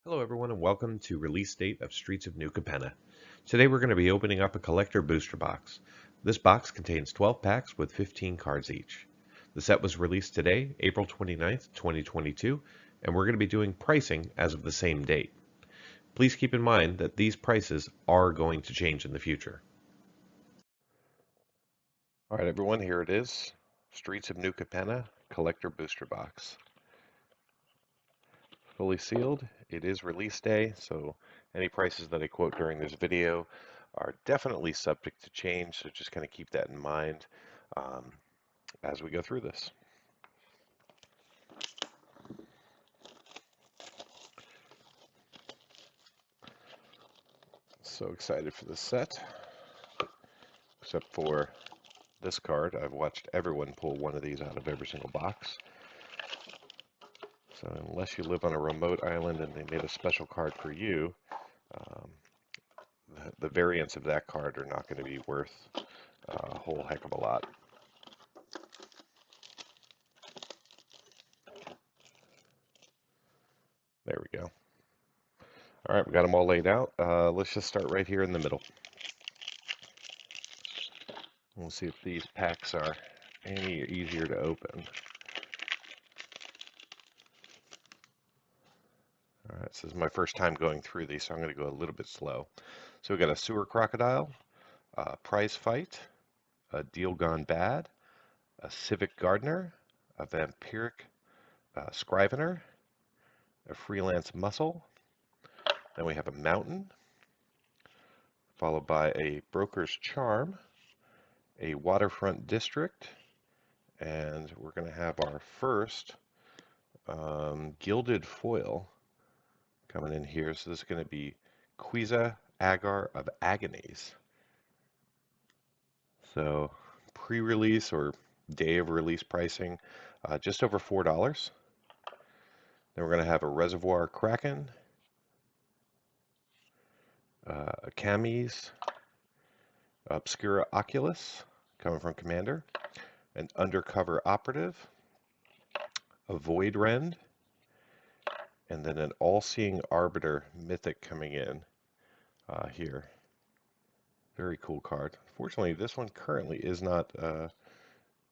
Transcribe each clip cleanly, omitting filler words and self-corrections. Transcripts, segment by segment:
Hello everyone and welcome to release date of Streets of New Capenna. Today we're going to be opening up a collector booster box. This box contains 12 packs with 15 cards each. The set was released today, April 29th, 2022, and we're going to be doing pricing as of the same date. Please keep in mind that these prices are going to change in the future. Alright everyone, here it is. Streets of New Capenna collector booster box. Fully sealed. It is release day, so any prices that I quote during this video are definitely subject to change, so just kind of keep that in mind as we go through this. So excited for this set, except for this card. I've watched everyone pull one of these out of every single box. So unless you live on a remote island and they made a special card for you, the variants of that card are not going to be worth a whole heck of a lot. There we go. All right, we got them all laid out. Let's just start right here in the middle. We'll see if these packs are any easier to open. All right, this is my first time going through these, so I'm going to go a little bit slow. So we got a Sewer Crocodile, a Prize Fight, a Deal Gone Bad, a Civic Gardener, a Vampiric Scrivener, a Freelance Muscle. Then we have a Mountain, followed by a Broker's Charm, a Waterfront District, and we're going to have our first Gilded Foil coming in here. So this is going to be Quiza Agar of Agonies. So pre-release or day of release pricing, just over $4. Then we're going to have a Reservoir Kraken, a Camis, Obscura Oculus, coming from Commander, an Undercover Operative, a Void Rend, and then an All-Seeing Arbiter Mythic coming in here. Very cool card. Fortunately, this one currently is not,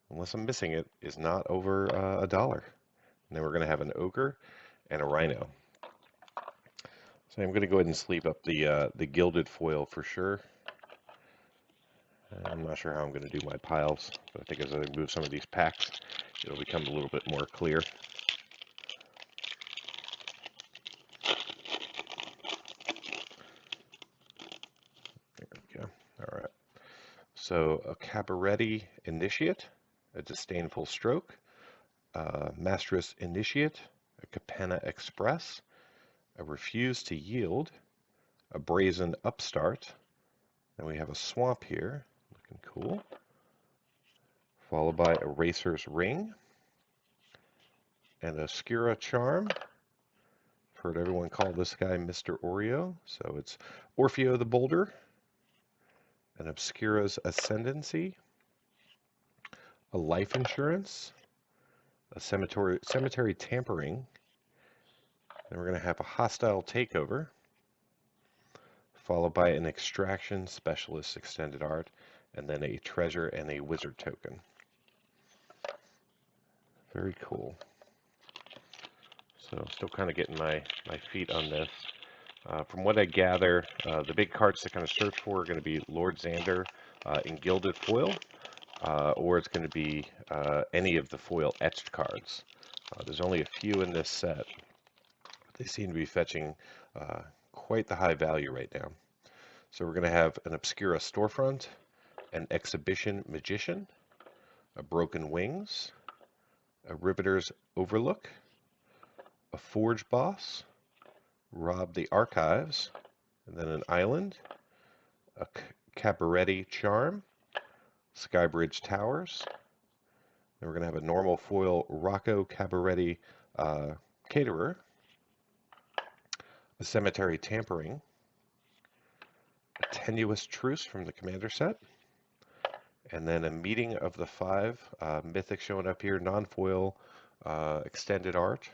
unless I'm missing it, is not over $1. And then we're going to have an Ogre and a Rhino. So I'm going to go ahead and sleeve up the Gilded Foil for sure. I'm not sure how I'm going to do my piles, but I think as I move some of these packs, it'll become a little bit more clear. There we go. All right. So a Cabaretti Initiate, a Disdainful Stroke, a Mastress Initiate, a Capenna Express, a Refuse to Yield, a Brazen Upstart. Then we have a Swamp here, looking cool. Followed by a Racer's Ring and a Obscura Charm. I've heard everyone call this guy Mr. Oreo, so it's Orfeo the Boulder, an Obscura's Ascendancy, a Life Insurance, a Cemetery Tampering. Then we're going to have a Hostile Takeover, followed by an Extraction Specialist Extended Art, and then a Treasure and a Wizard Token. Very cool. So still kind of getting my feet on this. From what I gather, the big cards to kind of search for are going to be Lord Xander in Gilded Foil, or it's going to be any of the foil etched cards. There's only a few in this set, but they seem to be fetching quite the high value right now. So we're going to have an Obscura Storefront, an Exhibition Magician, a Broken Wings, a Riveters Overlook, a Forge Boss, Rob the Archives, and then an Island, a Cabaretti Charm, Skybridge Towers. Then we're going to have a normal foil Rocco Cabaretti Caterer, a Cemetery Tampering, a Tenuous Truce from the Commander set, and then a Meeting of the Five, Mythic showing up here, non-foil extended art.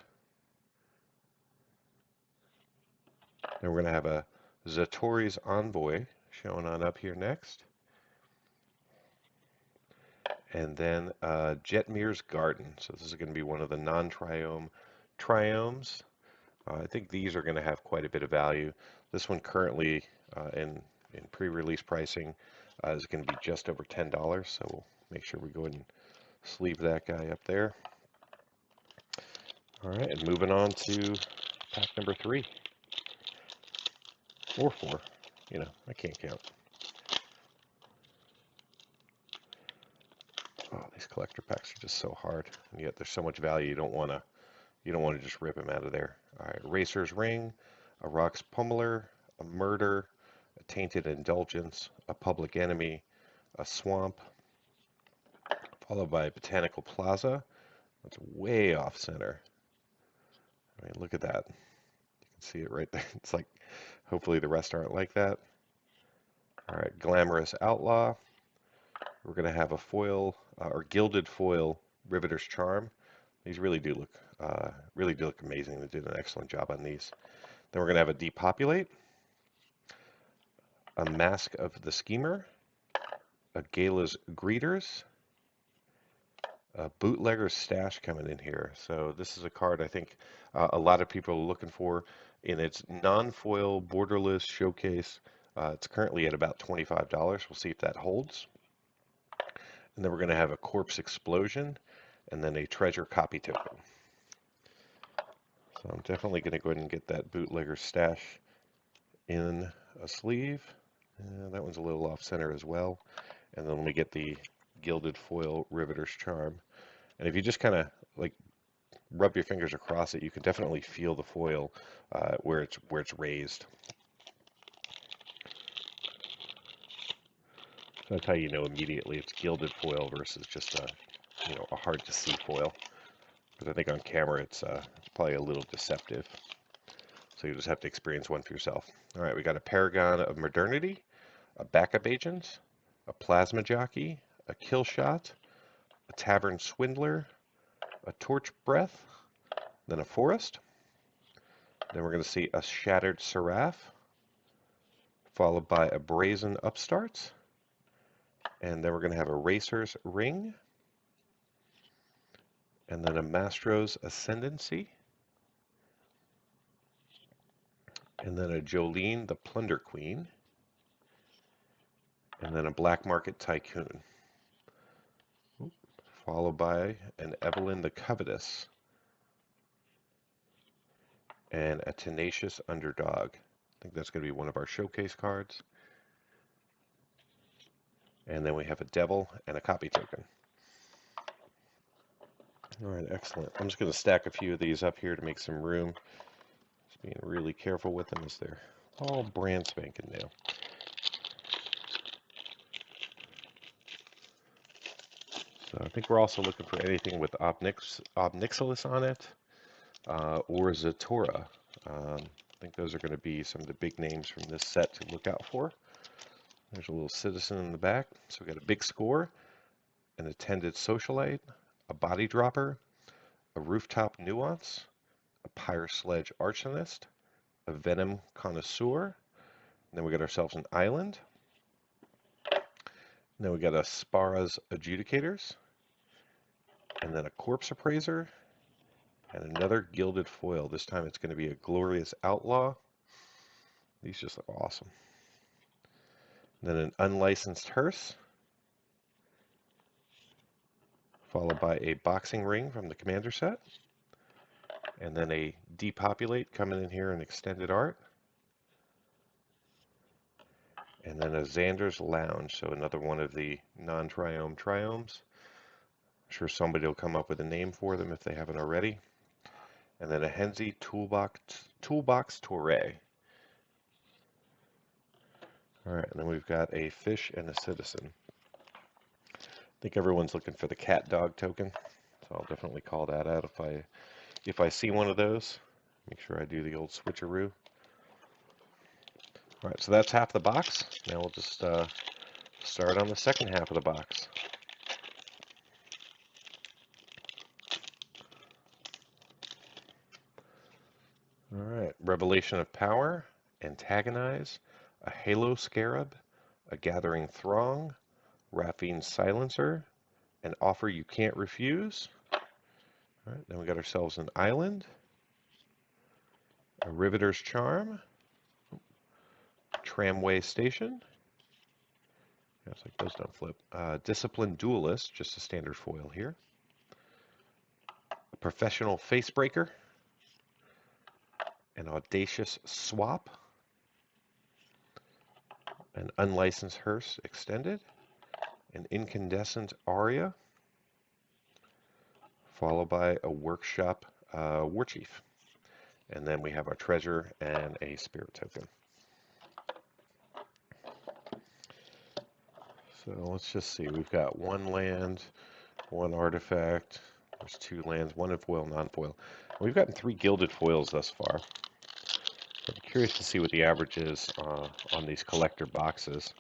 Then we're going to have a Zatori's Envoy showing on up here next. And then Jetmir's Garden. So this is going to be one of the non-triome triomes. I think these are going to have quite a bit of value. This one currently in pre-release pricing is going to be just over $10. So we'll make sure we go ahead and sleeve that guy up there. All right, and moving on to pack number 3 or 4. You know, I can't count. Oh, these collector packs are just so hard, and yet there's so much value. You don't want to just rip them out of there. All right, Racer's Ring, a Rock's Pummeler, a Murder, a Tainted Indulgence, a Public Enemy, a Swamp, followed by Botanical Plaza. That's way off center. I mean, look at that. You can see it right there. It's like, hopefully the rest aren't like that. All right, Glamorous Outlaw. We're going to have a foil or gilded foil Riveter's Charm. These really do look amazing. They did an excellent job on these. Then we're going to have a Depopulate, a Mask of the Schemer, a Gala's Greeters, a Bootlegger's Stash coming in here. So this is a card I think a lot of people are looking for in its non-foil borderless showcase. It's currently at about $25. We'll see if that holds. And then we're going to have a Corpse Explosion and then a Treasure Copy Token. So I'm definitely going to go ahead and get that Bootlegger's Stash in a sleeve. That one's a little off center as well. And then let me get the Gilded Foil Riveter's Charm. And if you just kind of like rub your fingers across it, you can definitely feel the foil where it's raised. So that's how you know immediately it's gilded foil versus just a hard to see foil. Because I think on camera it's probably a little deceptive. So you just have to experience one for yourself. All right, we got a Paragon of Modernity, a Backup Agent, a Plasma Jockey, a Kill Shot, a Tavern Swindler, a Torch Breath, then a Forest. Then we're going to see a Shattered Seraph, followed by a Brazen Upstart. And then we're going to have a Racer's Ring, and then a Mastro's Ascendancy, and then a Jolene the Plunder Queen, and then a Black Market Tycoon, followed by an Evelyn the Covetous, and a Tenacious Underdog. I think that's going to be one of our showcase cards. And then we have a Devil and a Copy Token. All right, excellent. I'm just going to stack a few of these up here to make some room. Just being really careful with them as they're all brand spanking new. So I think we're also looking for anything with Obnixilis on it or Zatora. I think those are going to be some of the big names from this set to look out for. There's a little Citizen in the back. So we got a Big Score, an Attended Socialite, a Body Dropper, a Rooftop Nuance, a Pyre Sledge Arsonist, a Venom Connoisseur, and then we got ourselves an Island. And then we got a Spara's Adjudicators, and then a Corpse Appraiser, and another Gilded Foil. This time it's going to be a Glorious Outlaw. These just look awesome. And then an Unlicensed Hearse, followed by a Boxing Ring from the Commander set, and then a Depopulate coming in here in extended art, and then a Xander's Lounge, so another one of the non-triome triomes. I'm sure somebody will come up with a name for them if they haven't already. And then a Henzi Toolbox Touré. All right, and then we've got a Fish and a Citizen. I think everyone's looking for the cat dog token, so I'll definitely call that out if I see one of those. Make sure I do the old switcheroo. All right, so that's half the box. Now we'll just start on the second half of the box. All right, Revelation of Power Antagonize, a Halo Scarab, a Gathering Throng, Raphine Silencer, an Offer You Can't Refuse. All right, then we got ourselves an Island, a Riveter's Charm, Tramway Station. It's like those don't flip. Disciplined Duelist, just a standard foil here. A Professional Facebreaker, an Audacious Swap, an Unlicensed Hearse Extended, an Incandescent Aria, followed by a Workshop Warchief. And then we have our treasure and a spirit token. So let's just see. We've got one land, one artifact. There's two lands, one in foil, non-foil. We've gotten 3 gilded foils thus far. So I'm curious to see what the average is on these collector boxes.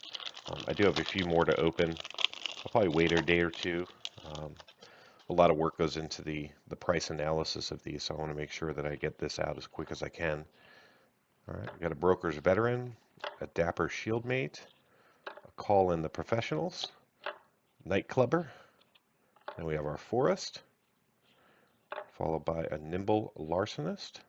I do have a few more to open. I'll probably wait a day or two. A lot of work goes into the price analysis of these, so I want to make sure that I get this out as quick as I can. All right, we've got a Broker's Veteran, a Dapper Shieldmate, a Call in the Professionals, Nightclubber, then we have our Forest, followed by a Nimble Larcenist.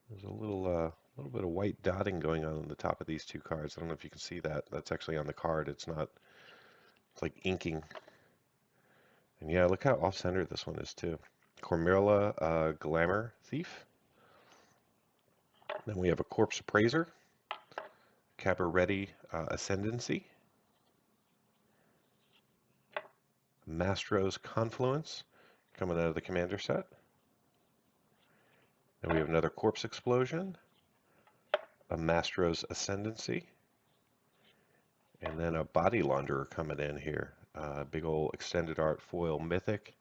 There's a little bit of white dotting going on the top of these 2 cards. I don't know if you can see that. That's actually on the card. It's not, it's like inking. And yeah, look how off-center this one is too. Cormilla Glamour Thief. Then we have a Corpse Appraiser, Cabaretti Ascendancy, Mastro's Confluence coming out of the Commander set. Then we have another Corpse Explosion, a Mastro's Ascendancy, and then a Body Launderer coming in here. Big old extended art foil mythic.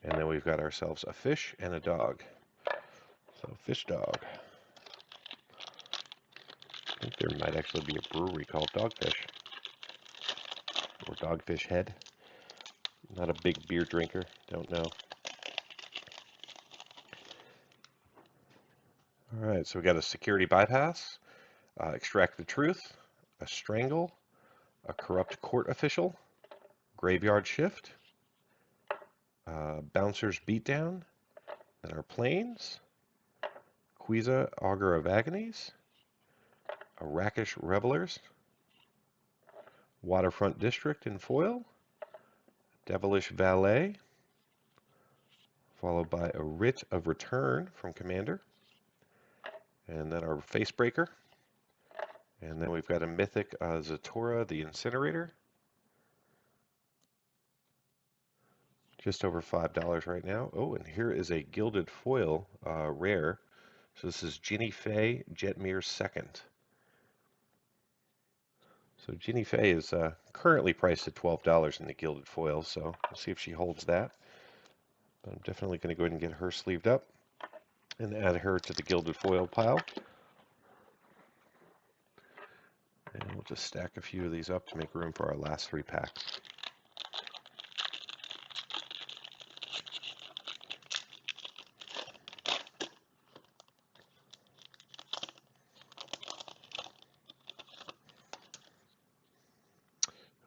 And then we've got ourselves a fish and a dog. So fish dog. I think there might actually be a brewery called Dogfish. Or Dogfish Head. Not a big beer drinker, don't know. Alright, so we got a Security Bypass, Extract the Truth, a Strangle, a Corrupt Court Official, Graveyard Shift, Bouncer's Beatdown, then our Plains, Quiza Augur of Agonies, a Rakish Revelers, Waterfront District in foil, Devilish Valet, followed by a Writ of Return from Commander, and then our Facebreaker, and then we've got a Mythic Zatora the Incinerator, just over $5 right now. Oh, and here is a Gilded Foil rare. So this is Ginny Faye Jetmir's Second. So Ginny Faye is currently priced at $12 in the Gilded Foil, so we'll see if she holds that. But I'm definitely going to go ahead and get her sleeved up and add her to the Gilded Foil pile. And we'll just stack a few of these up to make room for our last 3 packs.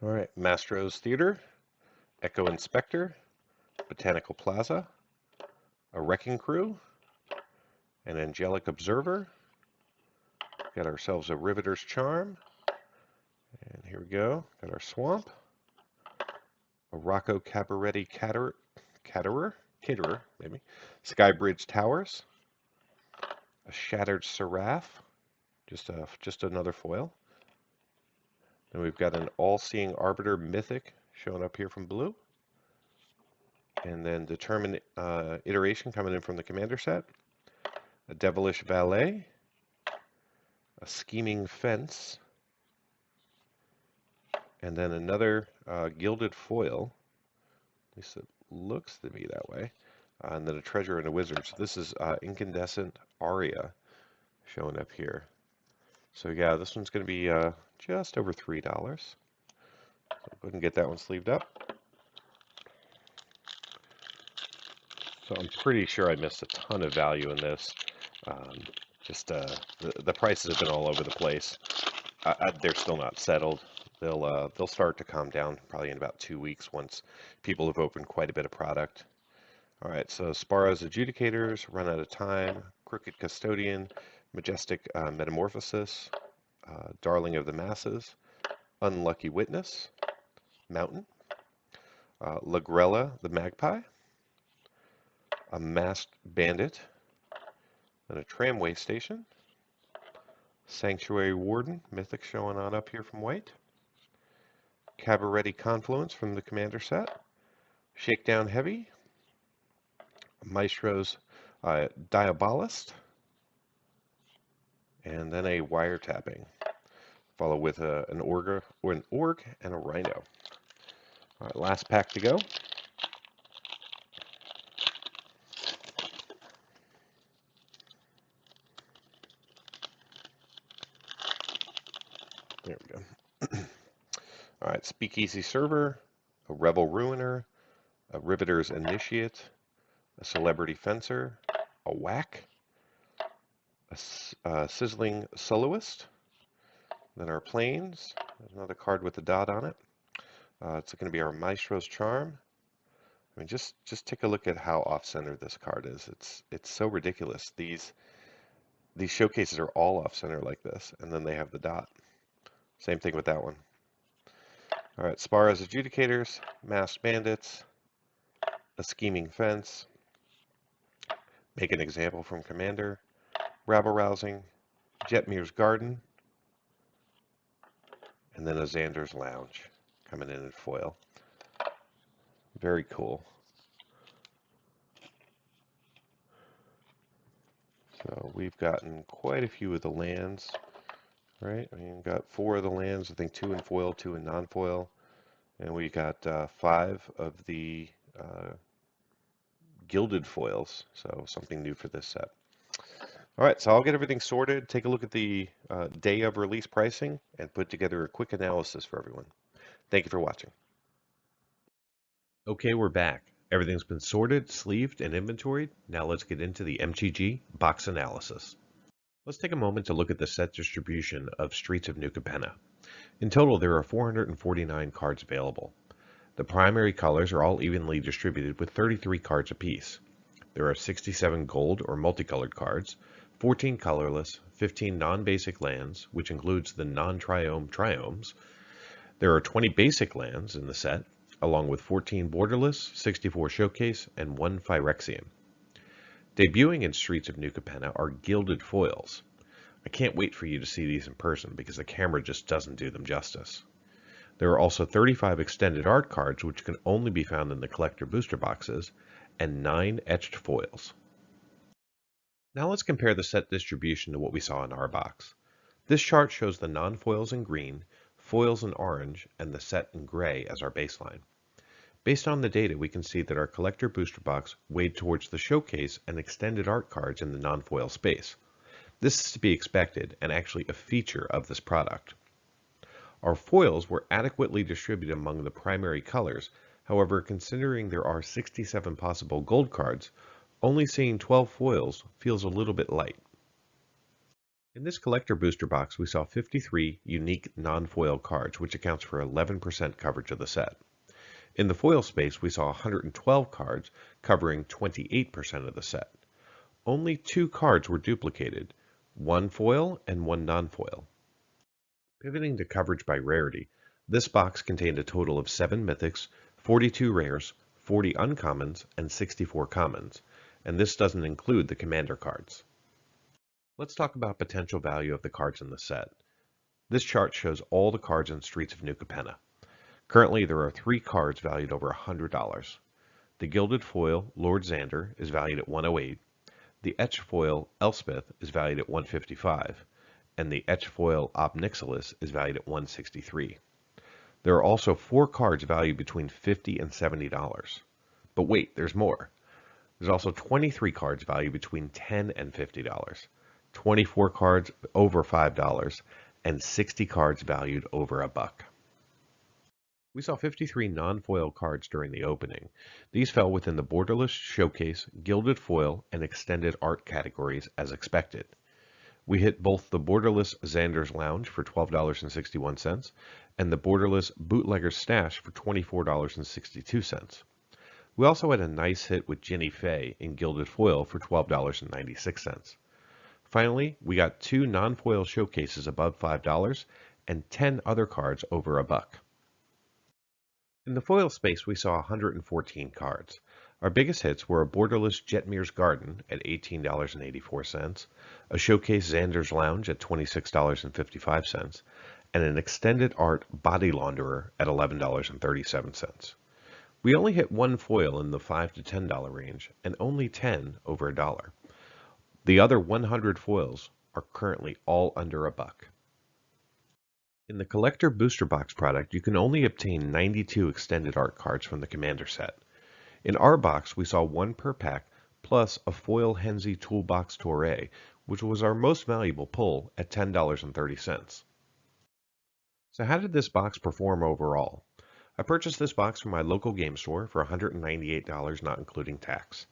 All right, Mastro's Theater, Echo Inspector, Botanical Plaza, a Wrecking Crew, an Angelic Observer. Got ourselves a Riveter's Charm, and here we go. Got our Swamp, a Rocco Cabaretti Caterer, maybe, Skybridge Towers, a Shattered Seraph, just another foil. Then we've got an All-Seeing Arbiter Mythic showing up here from blue. And then Determined Iteration coming in from the Commander set. A Devilish Valet. A Scheming Fence. And then another Gilded Foil. At least it looks to be that way. And then a Treasure and a Wizard. So this is Incandescent Aria showing up here. So yeah, this one's going to be just over $3. So go ahead and get that one sleeved up. So I'm pretty sure I missed a ton of value in this. Um, the prices have been all over the place. They're still not settled. They'll start to calm down probably in about 2 weeks once people have opened quite a bit of product. All right, so Sparrow's Adjudicators, Run Out of Time, Crooked Custodian, Majestic Metamorphosis, Darling of the Masses, Unlucky Witness, Mountain, Lagrella the Magpie, a Masked Bandit, and a Tramway Station, Sanctuary Warden, Mythic showing on up here from white, Cabaretti Confluence from the Commander set, Shakedown Heavy, Maestro's Diabolist, and then a Wiretapping, followed with an Org and a Rhino. All right, last pack to go. There we go. All right, Speakeasy Server, a Rebel Ruiner, a Riveters Initiate, a Celebrity Fencer, a Whack, a Sizzling Soloist, then our Plains, another card with a dot on it. It's going to be our Maestro's Charm. I mean, just take a look at how off-center this card is. It's so ridiculous. These showcases are all off-center like this, and then they have the dot. Same thing with that one. All right, Sparrow's Adjudicators, Masked Bandits, a Scheming Fence, Make an Example from Commander, Rabble-Rousing, Jetmir's Garden, and then a Xander's Lounge coming in foil. Very cool. So we've gotten quite a few of the lands, right? I mean, we've got 4 of the lands, I think 2 in foil, 2 in non-foil, and we got 5 of the gilded foils, so something new for this set. All right, so I'll get everything sorted, take a look at the day of release pricing, and put together a quick analysis for everyone. Thank you for watching. Okay, we're back. Everything's been sorted, sleeved, and inventoried. Now let's get into the Mtg Box Analysis. Let's take a moment to look at the set distribution of Streets of New Capenna. In total, there are 449 cards available. The primary colors are all evenly distributed with 33 cards apiece. There are 67 gold or multicolored cards, 14 colorless, 15 non-basic lands, which includes the non-triome triomes. There are 20 basic lands in the set, along with 14 borderless, 64 showcase, and 1 Phyrexian. Debuting in Streets of New Capenna are gilded foils. I can't wait for you to see these in person because the camera just doesn't do them justice. There are also 35 extended art cards which can only be found in the collector booster boxes, and 9 etched foils. Now let's compare the set distribution to what we saw in our box. This chart shows the non-foils in green, foils in orange, and the set in gray as our baseline. Based on the data, we can see that our collector booster box weighed towards the showcase and extended art cards in the non-foil space. This is to be expected and actually a feature of this product. Our foils were adequately distributed among the primary colors. However, considering there are 67 possible gold cards, only seeing 12 foils feels a little bit light. In this collector booster box, we saw 53 unique non-foil cards, which accounts for 11% coverage of the set. In the foil space, we saw 112 cards covering 28% of the set. Only 2 cards were duplicated, 1 foil and 1 non-foil. Pivoting to coverage by rarity, this box contained a total of 7 mythics, 42 rares, 40 uncommons, and 64 commons, and this doesn't include the commander cards. Let's talk about potential value of the cards in the set. This chart shows all the cards in Streets of New Capenna. Currently, there are 3 cards valued over $100. The gilded foil, Lord Xander, is valued at $108. The etched foil, Elspeth, is valued at $155. And the etched foil, Ob Nixilis, is valued at $163. There are also 4 cards valued between $50 and $70. But wait, there's more. There's also 23 cards valued between $10 and $50, 24 cards over $5, and 60 cards valued over $1. We saw 53 non-foil cards during the opening. These fell within the borderless, showcase, gilded foil, and extended art categories as expected. We hit both the borderless Xander's Lounge for $12.61 and the borderless Bootlegger's Stash for $24.62. We also had a nice hit with Ginny Fay in gilded foil for $12.96. Finally, we got 2 non-foil showcases above $5 and 10 other cards over a buck. In the foil space, we saw 114 cards. Our biggest hits were a borderless Jetmir's Garden at $18.84, a showcase Xander's Lounge at $26.55, and an extended art Body Launderer at $11.37. We only hit 1 foil in the $5 to $10 range, and only 10 over a dollar. The other 100 foils are currently all under a buck. In the Collector Booster Box product, you can only obtain 92 extended art cards from the Commander set. In our box, we saw 1 per pack, plus a foil Henzi Toolbox Touré, which was our most valuable pull at $10.30. So how did this box perform overall? I purchased this box from my local game store for $198, not including tax.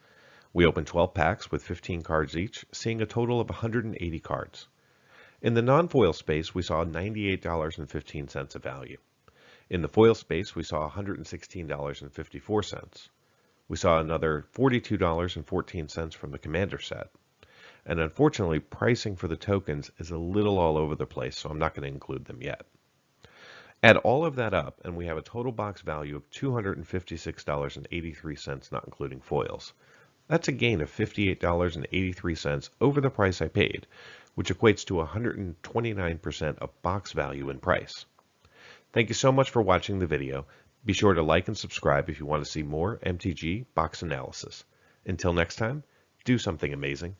We opened 12 packs with 15 cards each, seeing a total of 180 cards. In the non-foil space, we saw $98.15 of value. In the foil space, we saw $116.54. We saw another $42.14 from the Commander set. And unfortunately, pricing for the tokens is a little all over the place, so I'm not going to include them yet. Add all of that up, and we have a total box value of $256.83, not including foils. That's a gain of $58.83 over the price I paid, which equates to 129% of box value in price. Thank you so much for watching the video. Be sure to like and subscribe if you want to see more MTG Box Analysis. Until next time, do something amazing.